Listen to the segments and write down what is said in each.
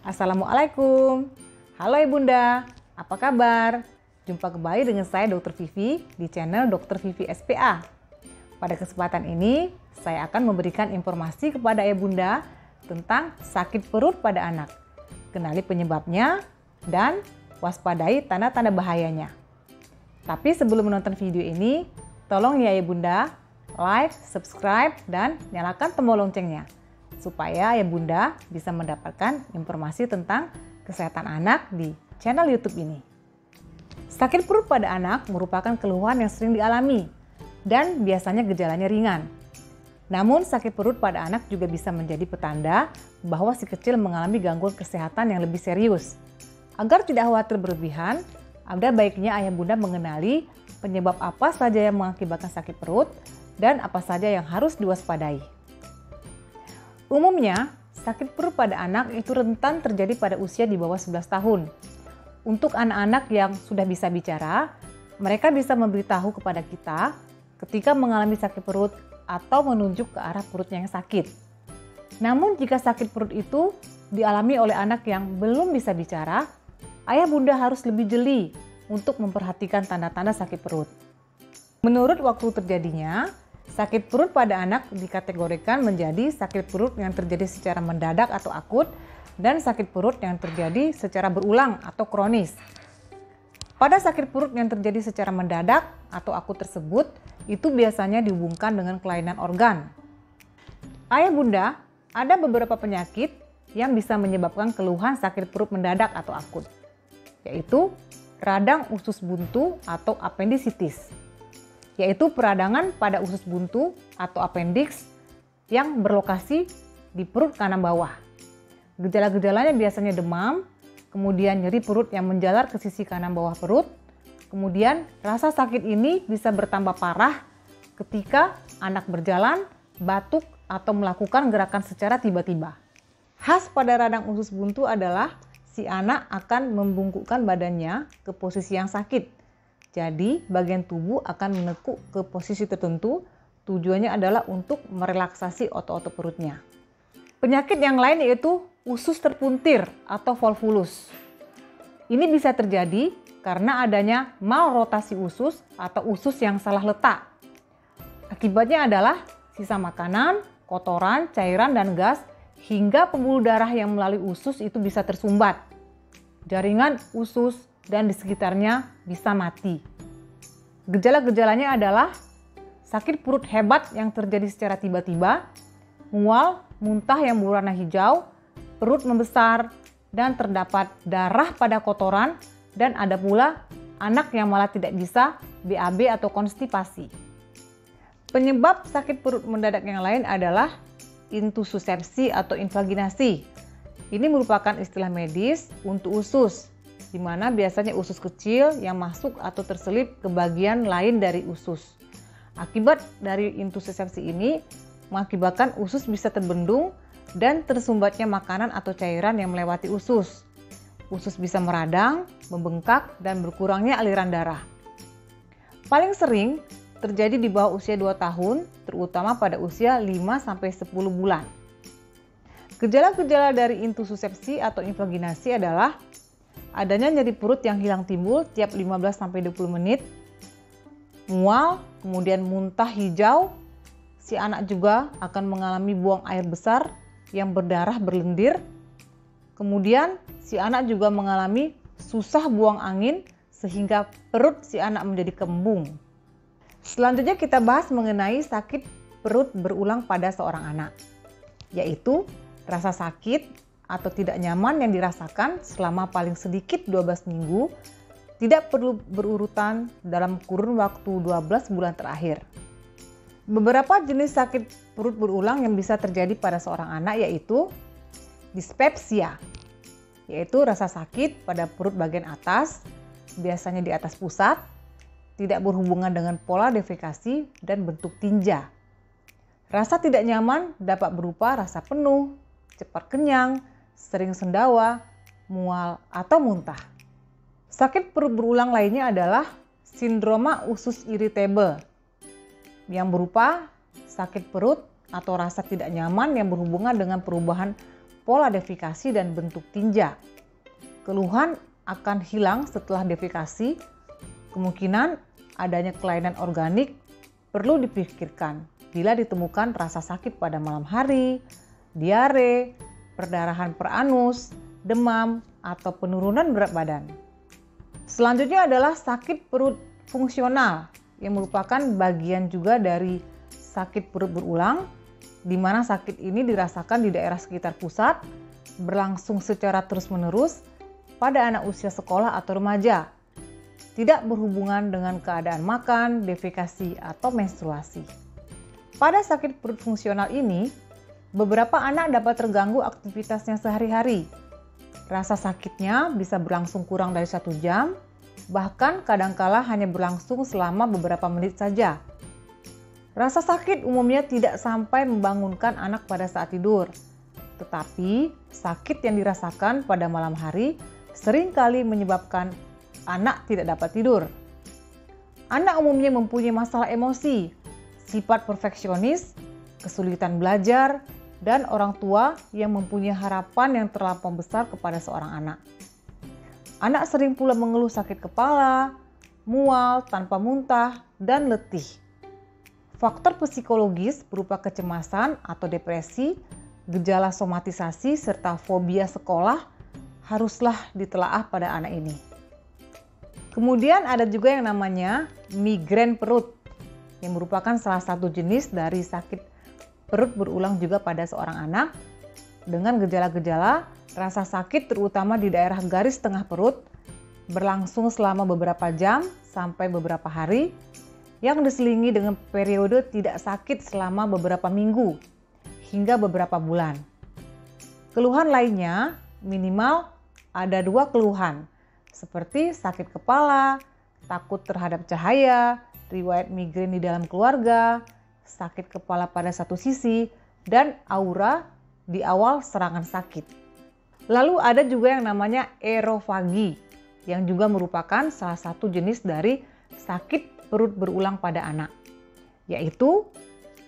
Assalamualaikum. Halo Ibunda, apa kabar? Jumpa kembali dengan saya Dr. Vivi di channel Dr. Vivi SPA. Pada kesempatan ini, saya akan memberikan informasi kepada Ibunda tentang sakit perut pada anak. Kenali penyebabnya dan waspadai tanda-tanda bahayanya. Tapi sebelum menonton video ini, tolong ya Ibunda, like, subscribe, dan nyalakan tombol loncengnya supaya ya Bunda bisa mendapatkan informasi tentang kesehatan anak di channel YouTube ini. Sakit perut pada anak merupakan keluhan yang sering dialami dan biasanya gejalanya ringan. Namun sakit perut pada anak juga bisa menjadi petanda bahwa si kecil mengalami gangguan kesehatan yang lebih serius. Agar tidak khawatir berlebihan, ada baiknya ayah bunda mengenali penyebab apa saja yang mengakibatkan sakit perut dan apa saja yang harus diwaspadai. Umumnya, sakit perut pada anak itu rentan terjadi pada usia di bawah 11 tahun. Untuk anak-anak yang sudah bisa bicara, mereka bisa memberitahu kepada kita ketika mengalami sakit perut atau menunjuk ke arah perutnya yang sakit. Namun jika sakit perut itu dialami oleh anak yang belum bisa bicara, ayah bunda harus lebih jeli untuk memperhatikan tanda-tanda sakit perut. Menurut waktu terjadinya, sakit perut pada anak dikategorikan menjadi sakit perut yang terjadi secara mendadak atau akut dan sakit perut yang terjadi secara berulang atau kronis. Pada sakit perut yang terjadi secara mendadak atau akut tersebut, itu biasanya dihubungkan dengan kelainan organ. Ayah bunda, ada beberapa penyakit yang bisa menyebabkan keluhan sakit perut mendadak atau akut, yaitu radang usus buntu atau appendicitis, yaitu peradangan pada usus buntu atau appendix yang berlokasi di perut kanan bawah. Gejala-gejalanya biasanya demam, kemudian nyeri perut yang menjalar ke sisi kanan bawah perut, kemudian rasa sakit ini bisa bertambah parah ketika anak berjalan, batuk, atau melakukan gerakan secara tiba-tiba. Khas pada radang usus buntu adalah si anak akan membungkukkan badannya ke posisi yang sakit. Jadi, bagian tubuh akan menekuk ke posisi tertentu, tujuannya adalah untuk merelaksasi otot-otot perutnya. Penyakit yang lain yaitu usus terpuntir atau volvulus. Ini bisa terjadi karena adanya malrotasi usus atau usus yang salah letak. Akibatnya adalah sisa makanan, kotoran, cairan, dan gas hingga pembuluh darah yang melalui usus itu bisa tersumbat. Jaringan usus dan di sekitarnya bisa mati. Gejala-gejalanya adalah sakit perut hebat yang terjadi secara tiba-tiba, mual, muntah yang berwarna hijau, perut membesar, dan terdapat darah pada kotoran, dan ada pula anak yang malah tidak bisa BAB atau konstipasi. Penyebab sakit perut mendadak yang lain adalah intussusepsi atau invaginasi. Ini merupakan istilah medis untuk usus, di mana biasanya usus kecil yang masuk atau terselip ke bagian lain dari usus. Akibat dari intussusepsi ini mengakibatkan usus bisa terbendung dan tersumbatnya makanan atau cairan yang melewati usus. Usus bisa meradang, membengkak, dan berkurangnya aliran darah. Paling sering terjadi di bawah usia 2 tahun, terutama pada usia 5-10 bulan. Gejala-gejala dari intussusepsi atau invaginasi adalah adanya nyeri perut yang hilang timbul tiap 15-20 menit, mual, kemudian muntah hijau, si anak juga akan mengalami buang air besar yang berdarah berlendir, kemudian si anak juga mengalami susah buang angin sehingga perut si anak menjadi kembung. Selanjutnya kita bahas mengenai sakit perut berulang pada seorang anak, yaitu rasa sakit atau tidak nyaman yang dirasakan selama paling sedikit 12 minggu, tidak perlu berurutan dalam kurun waktu 12 bulan terakhir. Beberapa jenis sakit perut berulang yang bisa terjadi pada seorang anak yaitu dispepsia, yaitu rasa sakit pada perut bagian atas, biasanya di atas pusat, tidak berhubungan dengan pola defekasi dan bentuk tinja. Rasa tidak nyaman dapat berupa rasa penuh, cepat kenyang, sering sendawa, mual, atau muntah. Sakit perut berulang lainnya adalah sindroma usus irritable yang berupa sakit perut atau rasa tidak nyaman yang berhubungan dengan perubahan pola defekasi dan bentuk tinja. Keluhan akan hilang setelah defekasi. Kemungkinan adanya kelainan organik perlu dipikirkan bila ditemukan rasa sakit pada malam hari, diare, perdarahan per anus, demam, atau penurunan berat badan. Selanjutnya adalah sakit perut fungsional yang merupakan bagian juga dari sakit perut berulang, di mana sakit ini dirasakan di daerah sekitar pusat, berlangsung secara terus-menerus pada anak usia sekolah atau remaja, tidak berhubungan dengan keadaan makan, defekasi, atau menstruasi. Pada sakit perut fungsional ini, beberapa anak dapat terganggu aktivitasnya sehari-hari. Rasa sakitnya bisa berlangsung kurang dari 1 jam, bahkan kadangkala hanya berlangsung selama beberapa menit saja. Rasa sakit umumnya tidak sampai membangunkan anak pada saat tidur, tetapi sakit yang dirasakan pada malam hari seringkali menyebabkan anak tidak dapat tidur. Anak umumnya mempunyai masalah emosi, sifat perfeksionis, kesulitan belajar, dan orang tua yang mempunyai harapan yang terlampau besar kepada seorang anak. Anak sering pula mengeluh sakit kepala, mual, tanpa muntah, dan letih. Faktor psikologis berupa kecemasan atau depresi, gejala somatisasi, serta fobia sekolah haruslah ditelaah pada anak ini. Kemudian ada juga yang namanya migrain perut, yang merupakan salah satu jenis dari sakit perut berulang juga pada seorang anak dengan gejala-gejala rasa sakit terutama di daerah garis tengah perut, berlangsung selama beberapa jam sampai beberapa hari, yang diselingi dengan periode tidak sakit selama beberapa minggu hingga beberapa bulan. Keluhan lainnya minimal ada 2 keluhan, seperti sakit kepala, takut terhadap cahaya, riwayat migrain di dalam keluarga, sakit kepala pada satu sisi, dan aura di awal serangan sakit. Lalu ada juga yang namanya erofagi, yang juga merupakan salah satu jenis dari sakit perut berulang pada anak, yaitu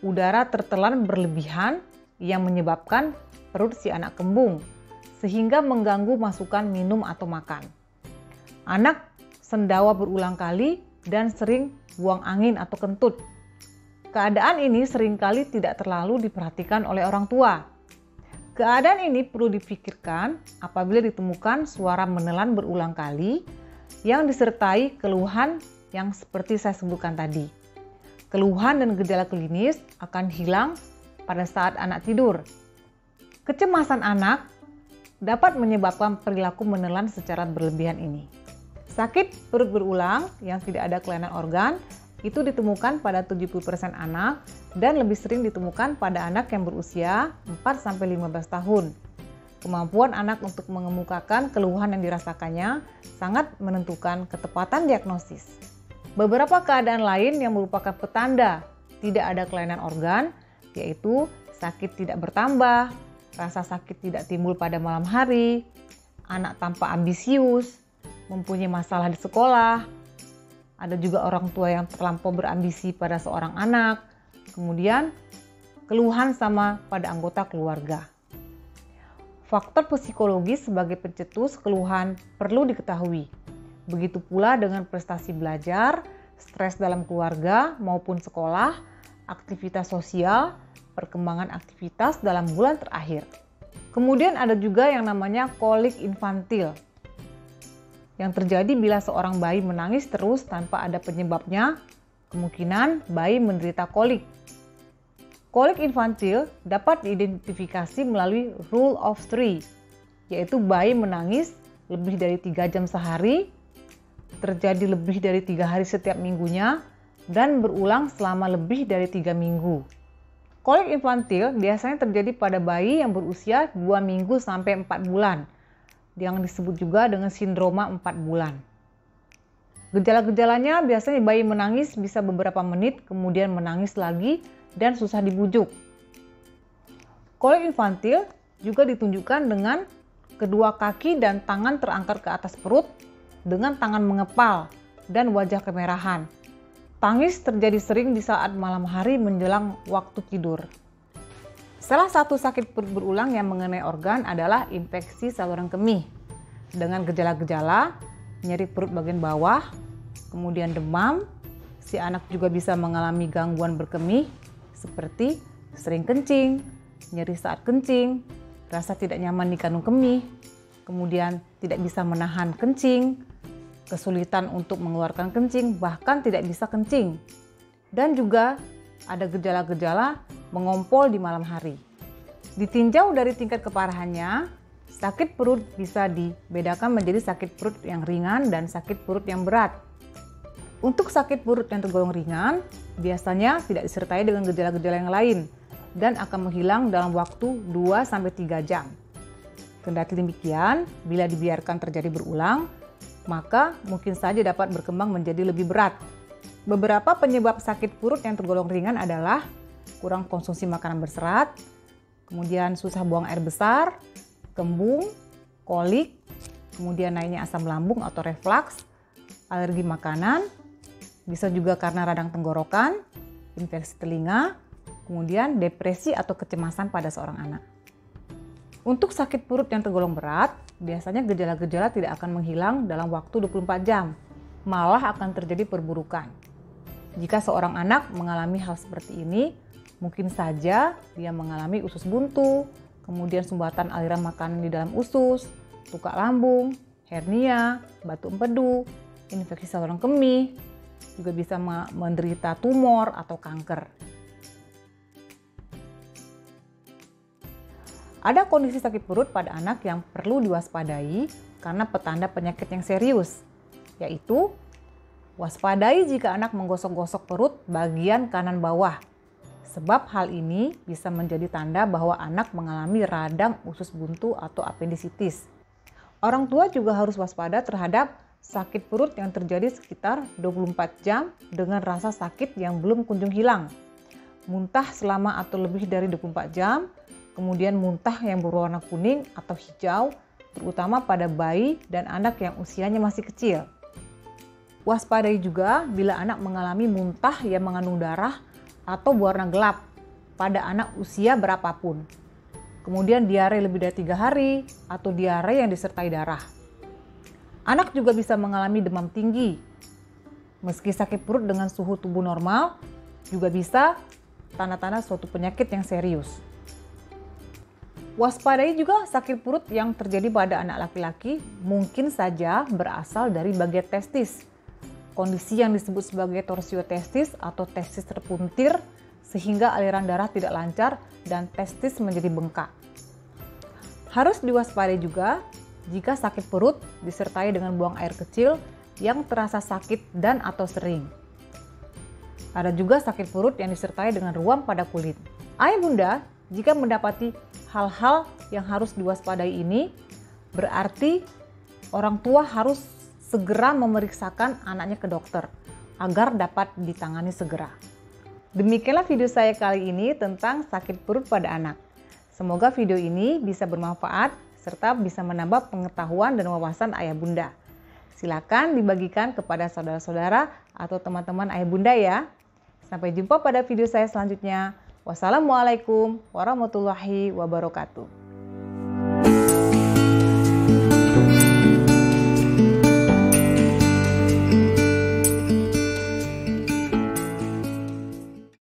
udara tertelan berlebihan yang menyebabkan perut si anak kembung, sehingga mengganggu masukan minum atau makan. Anak sendawa berulang kali dan sering buang angin atau kentut. Keadaan ini seringkali tidak terlalu diperhatikan oleh orang tua. Keadaan ini perlu dipikirkan apabila ditemukan suara menelan berulang kali yang disertai keluhan yang seperti saya sebutkan tadi. Keluhan dan gejala klinis akan hilang pada saat anak tidur. Kecemasan anak dapat menyebabkan perilaku menelan secara berlebihan ini. Sakit perut berulang yang tidak ada kelainan organ itu ditemukan pada 70% anak dan lebih sering ditemukan pada anak yang berusia 4-15 tahun. Kemampuan anak untuk mengemukakan keluhan yang dirasakannya sangat menentukan ketepatan diagnosis. Beberapa keadaan lain yang merupakan petanda tidak ada kelainan organ, yaitu sakit tidak bertambah, rasa sakit tidak timbul pada malam hari, anak tanpa ambisius, mempunyai masalah di sekolah, ada juga orang tua yang terlampau berambisi pada seorang anak, kemudian keluhan sama pada anggota keluarga. Faktor psikologis sebagai pencetus keluhan perlu diketahui. Begitu pula dengan prestasi belajar, stres dalam keluarga maupun sekolah, aktivitas sosial, perkembangan aktivitas dalam bulan terakhir. Kemudian ada juga yang namanya kolik infantil, yang terjadi bila seorang bayi menangis terus tanpa ada penyebabnya, kemungkinan bayi menderita kolik. Kolik infantil dapat diidentifikasi melalui rule of 3, yaitu bayi menangis lebih dari 3 jam sehari, terjadi lebih dari 3 hari setiap minggunya, dan berulang selama lebih dari 3 minggu. Kolik infantil biasanya terjadi pada bayi yang berusia 2 minggu sampai 4 bulan, yang disebut juga dengan sindroma 4 bulan. Gejala-gejalanya biasanya bayi menangis bisa beberapa menit, kemudian menangis lagi dan susah dibujuk. Kolik infantil juga ditunjukkan dengan kedua kaki dan tangan terangkat ke atas perut dengan tangan mengepal dan wajah kemerahan. Tangis terjadi sering di saat malam hari menjelang waktu tidur. Salah satu sakit perut berulang yang mengenai organ adalah infeksi saluran kemih. Dengan gejala-gejala, nyeri perut bagian bawah, kemudian demam, si anak juga bisa mengalami gangguan berkemih seperti sering kencing, nyeri saat kencing, rasa tidak nyaman di kandung kemih, kemudian tidak bisa menahan kencing, kesulitan untuk mengeluarkan kencing, bahkan tidak bisa kencing. Dan juga ada gejala-gejala mengompol di malam hari. Ditinjau dari tingkat keparahannya, sakit perut bisa dibedakan menjadi sakit perut yang ringan dan sakit perut yang berat. Untuk sakit perut yang tergolong ringan, biasanya tidak disertai dengan gejala-gejala yang lain dan akan menghilang dalam waktu 2-3 jam. Kendati demikian, bila dibiarkan terjadi berulang, maka mungkin saja dapat berkembang menjadi lebih berat. Beberapa penyebab sakit perut yang tergolong ringan adalah kurang konsumsi makanan berserat, kemudian susah buang air besar, kembung, kolik, kemudian naiknya asam lambung atau reflux, alergi makanan, bisa juga karena radang tenggorokan, infeksi telinga, kemudian depresi atau kecemasan pada seorang anak. Untuk sakit perut yang tergolong berat, biasanya gejala-gejala tidak akan menghilang dalam waktu 24 jam, malah akan terjadi perburukan. Jika seorang anak mengalami hal seperti ini, mungkin saja dia mengalami usus buntu, kemudian sumbatan aliran makanan di dalam usus, luka lambung, hernia, batu empedu, infeksi saluran kemih, juga bisa menderita tumor atau kanker. Ada kondisi sakit perut pada anak yang perlu diwaspadai karena petanda penyakit yang serius, yaitu waspadai jika anak menggosok-gosok perut bagian kanan bawah. Sebab hal ini bisa menjadi tanda bahwa anak mengalami radang usus buntu atau apendisitis. Orang tua juga harus waspada terhadap sakit perut yang terjadi sekitar 24 jam dengan rasa sakit yang belum kunjung hilang. Muntah selama atau lebih dari 24 jam, kemudian muntah yang berwarna kuning atau hijau, terutama pada bayi dan anak yang usianya masih kecil. Waspadai juga bila anak mengalami muntah yang mengandung darah atau berwarna gelap pada anak usia berapapun. Kemudian diare lebih dari 3 hari atau diare yang disertai darah. Anak juga bisa mengalami demam tinggi. Meski sakit perut dengan suhu tubuh normal, juga bisa tanda-tanda suatu penyakit yang serius. Waspadai juga sakit perut yang terjadi pada anak laki-laki mungkin saja berasal dari bagian testis. Kondisi yang disebut sebagai torsiotestis atau testis terpuntir sehingga aliran darah tidak lancar dan testis menjadi bengkak. Harus diwaspadai juga jika sakit perut disertai dengan buang air kecil yang terasa sakit dan atau sering. Ada juga sakit perut yang disertai dengan ruam pada kulit. Ayah bunda, jika mendapati hal-hal yang harus diwaspadai ini, berarti orang tua harus segera memeriksakan anaknya ke dokter agar dapat ditangani segera. Demikianlah video saya kali ini tentang sakit perut pada anak. Semoga video ini bisa bermanfaat serta bisa menambah pengetahuan dan wawasan ayah bunda. Silakan dibagikan kepada saudara-saudara atau teman-teman ayah bunda ya. Sampai jumpa pada video saya selanjutnya. Wassalamualaikum warahmatullahi wabarakatuh.